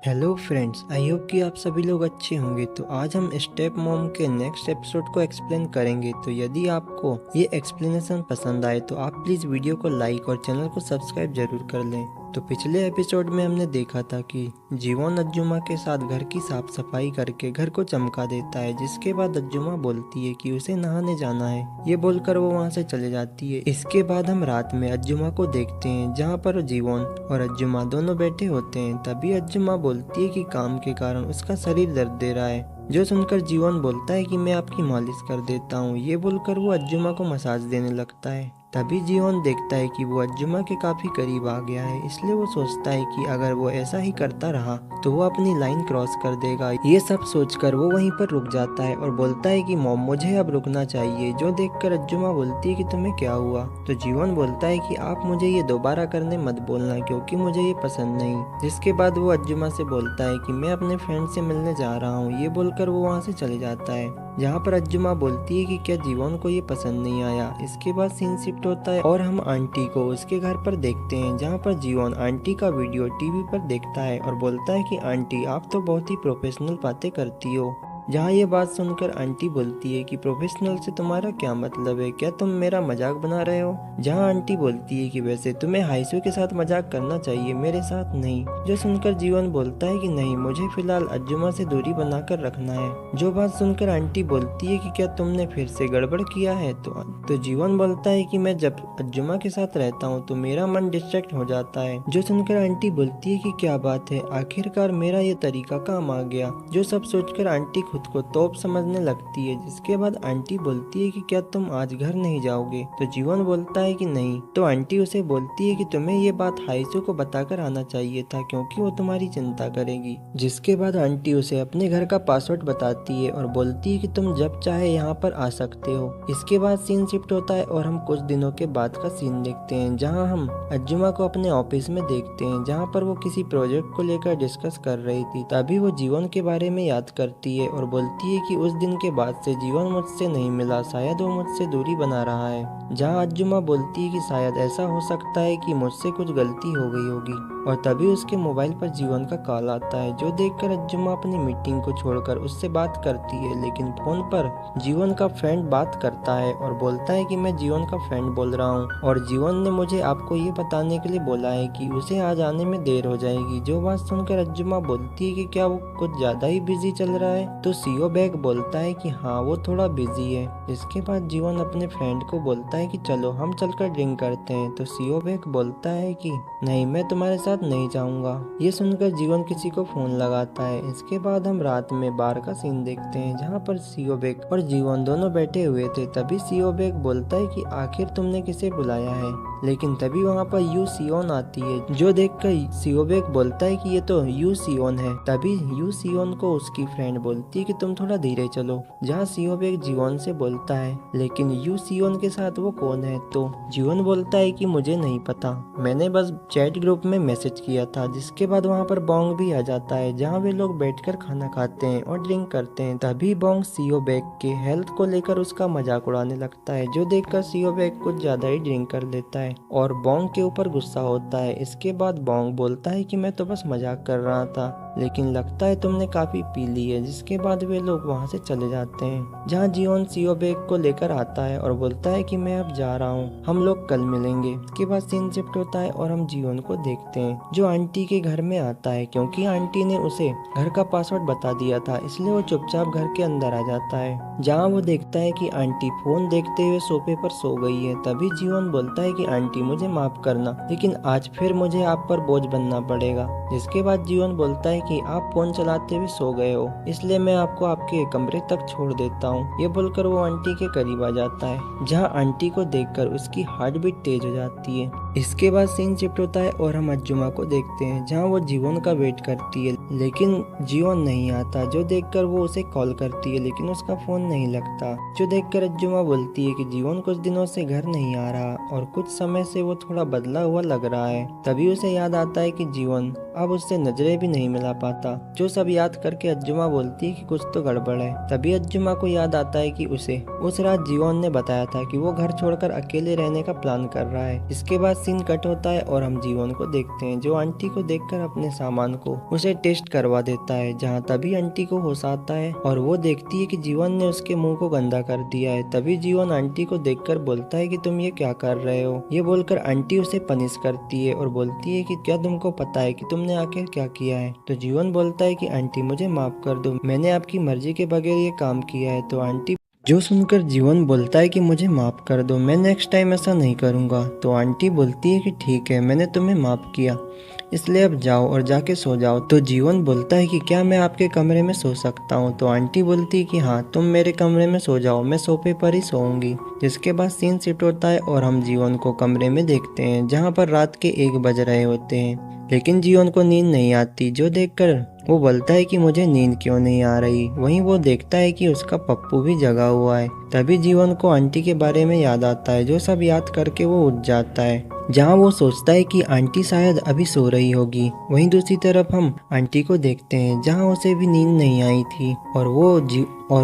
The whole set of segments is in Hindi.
हेलो फ्रेंड्स, आई होप कि आप सभी लोग अच्छे होंगे। तो आज हम स्टेप मॉम के नेक्स्ट एपिसोड को एक्सप्लेन करेंगे। तो यदि आपको ये एक्सप्लेनेशन पसंद आए तो आप प्लीज़ वीडियो को लाइक और चैनल को सब्सक्राइब जरूर कर लें। तो पिछले एपिसोड में हमने देखा था कि जीवन अज्जुमा के साथ घर की साफ सफाई करके घर को चमका देता है, जिसके बाद अज्जुमा बोलती है कि उसे नहाने जाना है। ये बोलकर वो वहाँ से चले जाती है। इसके बाद हम रात में अज्जुमा को देखते हैं, जहाँ पर जीवन और अज्जुमा दोनों बैठे होते हैं। तभी अज्जुमा बोलती है कि काम के कारण उसका शरीर दर्द दे रहा है, जो सुनकर जीवन बोलता है कि मैं आपकी मालिश कर देता हूँ। ये बोलकर वो अज्जुमा को मसाज देने लगता है। तभी जीवन देखता है कि वो अज्जुमा के काफी करीब आ गया है, इसलिए वो सोचता है कि अगर वो ऐसा ही करता रहा तो वो अपनी लाइन क्रॉस कर देगा। ये सब सोचकर वो वहीं पर रुक जाता है और बोलता है कि मॉम, मुझे अब रुकना चाहिए। जो देखकर अज्जुमा बोलती है कि तुम्हें क्या हुआ। तो जीवन बोलता है कि आप मुझे ये दोबारा करने मत बोलना, क्योंकि मुझे ये पसंद नहीं। जिसके बाद वो अज्जुमा से बोलता है कि मैं अपने फ्रेंड से मिलने जा रहा हूँ। ये बोलकर वो वहाँ से चले जाता है, जहाँ पर अज्जुमा बोलती है कि क्या जीवन को ये पसंद नहीं आया। इसके बाद सीन शिफ्ट होता है और हम आंटी को उसके घर पर देखते हैं, जहाँ पर जीवन आंटी का वीडियो टीवी पर देखता है और बोलता है कि आंटी, आप तो बहुत ही प्रोफेशनल बातें करती हो। जहाँ ये बात सुनकर आंटी बोलती है कि प्रोफेशनल से तुम्हारा क्या मतलब है, क्या तुम मेरा मजाक बना रहे हो। जहाँ आंटी बोलती है कि वैसे तुम्हें हाइसू के साथ मजाक करना चाहिए, मेरे साथ नहीं। जो सुनकर जीवन बोलता है कि नहीं, मुझे फिलहाल अज्जुमा से दूरी बनाकर रखना है। जो बात सुनकर आंटी बोलती है कि क्या तुमने फिर से गड़बड़ किया है। तो जीवन बोलता है कि मैं जब अज्जुमा के साथ रहता हूँ तो मेरा मन डिस्ट्रैक्ट हो जाता है। जो सुनकर आंटी बोलती है कि क्या बात है, आखिरकार मेरा ये तरीका काम आ गया। जो सब सोचकर आंटी खुद को तोप समझने लगती है। जिसके बाद आंटी बोलती है कि क्या तुम आज घर नहीं जाओगे। तो जीवन बोलता है कि नहीं। तो आंटी उसे बोलती है कि तुम्हें ये बात हाइसू को बताकर आना चाहिए था, क्योंकि वो तुम्हारी चिंता करेगी। जिसके बाद आंटी उसे अपने घर का पासवर्ड बताती है और बोलती है कि तुम जब चाहे यहाँ पर आ सकते हो। इसके बाद सीन शिफ्ट होता है और हम कुछ दिनों के बाद का सीन देखते हैं, जहाँ हम अज्जुमा को अपने ऑफिस में देखते हैं, जहाँ पर वो किसी प्रोजेक्ट को लेकर डिस्कस कर रही थी। तभी वो जीवन के बारे में याद करती है और बोलती है कि उस दिन के बाद से जीवन मुझसे नहीं मिला, शायद वो मुझसे दूरी बना रहा है। जहाँ अज्जुमा बोलती है कि शायद ऐसा हो सकता है कि मुझसे कुछ गलती हो गई होगी। और तभी उसके मोबाइल पर जीवन का कॉल आता है, जो देखकर अज्जुमा अपनी मीटिंग को छोड़कर उससे बात करती है। लेकिन फोन पर जीवन का फ्रेंड बात करता है और बोलता है कि मैं जीवन का फ्रेंड बोल रहा हूँ और जीवन ने मुझे आपको ये बताने के लिए बोला है कि उसे आज आने में देर हो जाएगी। जो बात सुनकर अज्जुमा बोलती है कि क्या वो कुछ ज्यादा ही बिजी चल रहा है। तो सीओ बैग बोलता है कि हाँ, वो थोड़ा बिजी है। इसके बाद जीवन अपने फ्रेंड को बोलता है कि चलो हम चलकर ड्रिंक करते हैं। तो सीओ बैग बोलता है कि नहीं, मैं तुम्हारे साथ नहीं जाऊंगा। ये सुनकर जीवन किसी को फोन लगाता है। इसके बाद हम रात में बार का सीन देखते हैं, जहाँ पर सीओ बैग और जीवन दोनों बैठे हुए थे। तभी सीओ बैग बोलता है कि आखिर तुमने किसे बुलाया है। लेकिन तभी वहाँ पर यू सियोन आती है, जो देखकर सीओ बैग बोलता है कि ये तो यू सियोन है। तभी यू सियोन को उसकी फ्रेंड बोलती है कि तुम थोड़ा धीरे चलो। जहाँ सीओ बैग जीवन से बोलता है, लेकिन यू सियोन के साथ वो कौन है। तो जीवन बोलता है कि मुझे नहीं पता, मैंने बस चैट ग्रुप में मैसेज किया था। जिसके बाद वहाँ पर बोंग भी आ जाता है, जहाँ वे लोग बैठकर खाना खाते हैं और ड्रिंक करते हैं। तभी बोंग सीओ बैग के हेल्थ को लेकर उसका मजाक उड़ाने लगता है, जो देखकर सीओ बैग कुछ ज्यादा ही ड्रिंक कर लेता है और बोंग के ऊपर गुस्सा होता है। इसके बाद बोंग बोलता है कि मैं तो बस मजाक कर रहा था, लेकिन लगता है तुमने काफी पी ली है। जिसके बाद वे लोग वहाँ से चले जाते हैं, जहाँ जीवन सीओ बैग को लेकर आता है और बोलता है कि मैं अब जा रहा हूँ, हम लोग कल मिलेंगे। इसके बाद सीन शिफ्ट होता है और हम जीवन को देखते हैं, जो आंटी के घर में आता है, क्योंकि आंटी ने उसे घर का पासवर्ड बता दिया था। इसलिए वो चुपचाप घर के अंदर आ जाता है, जहाँ वो देखता है कि आंटी फोन देखते हुए सोफे पर सो गई है। तभी जीवन बोलता है कि आंटी, मुझे माफ करना, लेकिन आज फिर मुझे आप पर बोझ बनना पड़ेगा। जिसके बाद जीवन बोलता है कि आप फोन चलाते हुए सो गए हो, इसलिए मैं आपको आपके कमरे तक छोड़ देता हूँ। ये बोलकर वो आंटी के करीब आ जाता है, जहाँ आंटी को देखकर उसकी हार्ट बीट तेज हो जाती है। इसके बाद सीन शिफ्ट होता है और हम अज्जुमा को देखते हैं, जहाँ वो जीवन का वेट करती है, लेकिन जीवन नहीं आता। जो देखकर वो उसे कॉल करती है, लेकिन उसका फोन नहीं लगता। जो देखकर अज्जुमा बोलती है कि जीवन कुछ दिनों से घर नहीं आ रहा और कुछ समय से वो थोड़ा बदला हुआ लग रहा है। तभी उसे याद आता है कि जीवन अब उससे नजरें भी नहीं मिला पाता। जो सब याद करके अंजुमा बोलती है कि कुछ तो गड़बड़ है। तभी अंजुमा को याद आता है कि उसे उस रात जीवन ने बताया था कि वो घर छोड़कर अकेले रहने का प्लान कर रहा है। इसके बाद सीन कट होता है और हम जीवन को देखते हैं, जो आंटी को देखकर अपने सामान को उसे टेस्ट करवा देता है। जहाँ तभी आंटी को होश आता है और वो देखती है कि जीवन ने उसके मुंह को गंदा कर दिया है। तभी जीवन आंटी को देखकर बोलता है कि तुम ये क्या कर रहे हो। ये बोलकर आंटी उसे पनिश करती है और बोलती है कि क्या तुमको पता है कि तुमने आखिर क्या किया है। तो जीवन बोलता है कि आंटी मुझे माफ कर दो, मैंने आपकी मर्जी के बगैर ये काम किया है। तो आंटी जो सुनकर जीवन बोलता है कि मुझे माफ कर दो, मैं नेक्स्ट टाइम ऐसा नहीं करूँगा। तो आंटी बोलती है कि ठीक है, मैंने तुम्हें माफ किया, इसलिए अब जाओ और जाके सो जाओ। तो जीवन बोलता है कि क्या मैं आपके कमरे में सो सकता हूँ। तो आंटी बोलती है कि हाँ, तुम मेरे कमरे में सो जाओ, मैं सोफे पर ही सोऊंगी। जिसके बाद सीन शिफ्ट होता है और हम जीवन को कमरे में देखते हैं, जहाँ पर रात के 1 बज रहे होते हैं। लेकिन जीवन को नींद नहीं आती, जो देखकर वो बोलता है कि मुझे नींद क्यों नहीं आ रही। वहीं वो देखता है कि उसका पप्पू भी जगा हुआ है। तभी जीवन को आंटी के बारे में याद आता है, जो सब याद करके वो उठ जाता है। जहाँ वो सोचता है कि आंटी शायद अभी सो रही होगी। वहीं दूसरी तरफ हम आंटी को देखते हैं, जहाँ उसे भी नींद नहीं आई थी और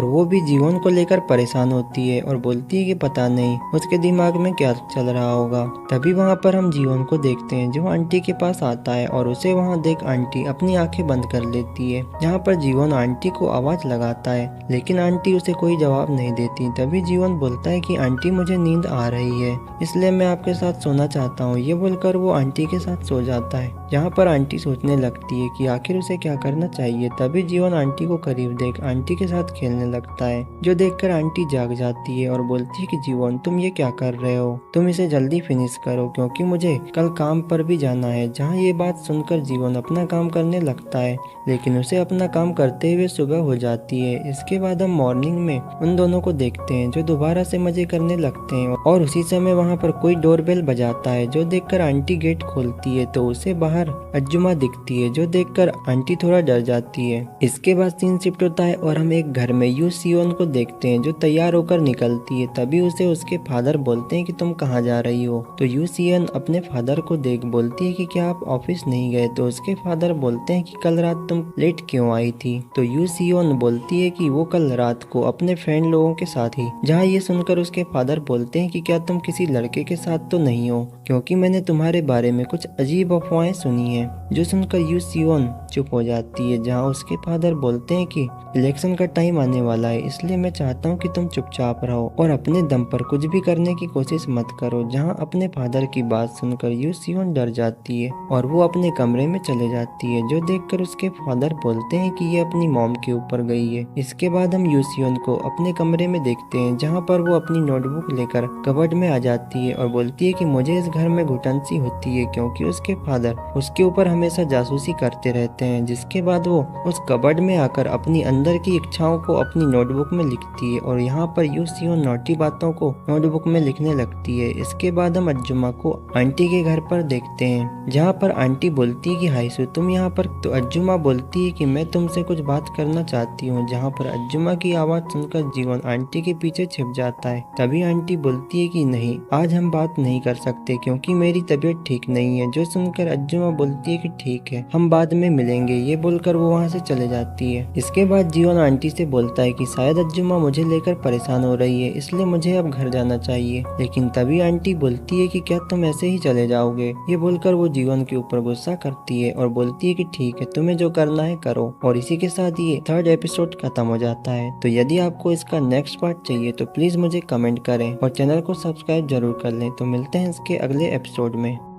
वो भी जीवन को लेकर परेशान होती है और बोलती है कि पता नहीं उसके दिमाग में क्या चल रहा होगा। तभी वहाँ पर हम जीवन को देखते हैं, जो आंटी के पास आता है और उसे वहाँ देख आंटी अपनी आंखें बंद कर लेती है। जहाँ पर जीवन आंटी को आवाज लगाता है, लेकिन आंटी उसे कोई जवाब नहीं देती। तभी जीवन बोलता है कि आंटी मुझे नींद आ रही है, इसलिए मैं आपके साथ सोना चाहता हूँ। ये बोलकर वो आंटी के साथ सो जाता है। जहाँ पर आंटी सोचने लगती है कि आखिर उसे क्या करना चाहिए। तभी जीवन आंटी को करीब देख आंटी के साथ खेलने लगता है, जो देखकर आंटी जाग जाती है और बोलती है कि जीवन तुम ये क्या कर रहे हो, तुम इसे जल्दी फिनिश करो क्योंकि मुझे कल काम पर भी जाना है। जहाँ ये बात सुनकर जीवन अपना काम करने लगता है, लेकिन उसे अपना काम करते हुए सुबह हो जाती है। इसके बाद हम मॉर्निंग में उन दोनों को देखते हैं, जो दोबारा से मजे करने लगते हैं और उसी समय वहाँ पर कोई डोरबेल बजाता है, जो देखकर आंटी गेट खोलती है तो उसे बाहर अंजुमा दिखती है, जो देखकर आंटी थोड़ा डर जाती है। इसके बाद सीन शिफ्ट होता है और हम एक घर में यू सियोन को देखते हैं, जो तैयार होकर निकलती है। तभी उसे उसके फादर बोलते हैं कि तुम कहाँ जा रही हो। तो यू सियोन अपने फादर को देख बोलती है कि क्या आप ऑफिस नहीं गए। तो उसके फादर बोलते हैं कि कल रात तुम लेट क्यों आई थी। तो यू सियोन बोलती है कि वो कल रात को अपने फ्रेंड लोगों के साथ ही। जहाँ ये सुनकर उसके फादर बोलते हैं कि क्या तुम किसी लड़के के साथ तो नहीं हो, क्योंकि मैंने तुम्हारे बारे में कुछ अजीब अफवाहें सुनी है। जो सुनकर यू सियोन चुप हो जाती है। जहाँ उसके फादर बोलते हैं कि इलेक्शन का टाइम आने वाला है, इसलिए मैं चाहता हूँ कि तुम चुपचाप रहो और अपने दम पर कुछ भी करने की कोशिश मत करो। जहाँ अपने फादर की बात सुनकर यू सियोन डर जाती है और वो अपने कमरे में चले जाती है, जो देखकर उसके फादर बोलते हैं कि ये अपनी मॉम के ऊपर गई है। इसके बाद हम यू सियोन को अपने कमरे में देखते हैं, जहाँ पर वो अपनी नोटबुक लेकर कबर्ड में आ जाती है और बोलती है कि मुझे इस घर में घुटन सी होती है, क्योंकि उसके फादर उसके ऊपर हमेशा जासूसी करते रहते हैं। जिसके बाद वो उस कबर्ड में आकर अपनी अंदर की इच्छाओं को अपनी नोटबुक में लिखती है और यहाँ पर यू सियोन नोटी बातों को नोटबुक में लिखने लगती है। इसके बाद हम अंजुमा को आंटी के घर पर देखते हैं, जहाँ पर आंटी बोलती है कि हाइसू तुम यहाँ पर। तो अंजुमा बोलती है कि मैं तुमसे कुछ बात करना चाहती हूँ। जहाँ पर अंजुमा की आवाज सुनकर जीवन आंटी के पीछे छिप जाता है। तभी आंटी बोलती है कि नहीं, आज हम बात नहीं कर सकते क्योंकि मेरी तबीयत ठीक नहीं है। जो सुनकर अंजुमा बोलती है कि ठीक है, हम बाद में मिलेंगे। ये बोलकर वो वहाँ से चले जाती है। इसके बाद जीवन आंटी से बोलता है कि शायद अंजुमा मुझे लेकर परेशान हो रही है, इसलिए मुझे अब घर जाना चाहिए। लेकिन तभी आंटी बोलती है कि क्या तुम ऐसे ही चले जाओगे। ये बोलकर वो जीवन के ऊपर गुस्सा करती है और बोलती है कि ठीक है, तुम्हें जो करना है करो। और इसी के साथ ये 3rd एपिसोड खत्म हो जाता है। तो यदि आपको इसका नेक्स्ट पार्ट चाहिए तो प्लीज मुझे कमेंट करें और चैनल को सब्सक्राइब जरूर कर लें। तो मिलते हैं इसके अगले एपिसोड में।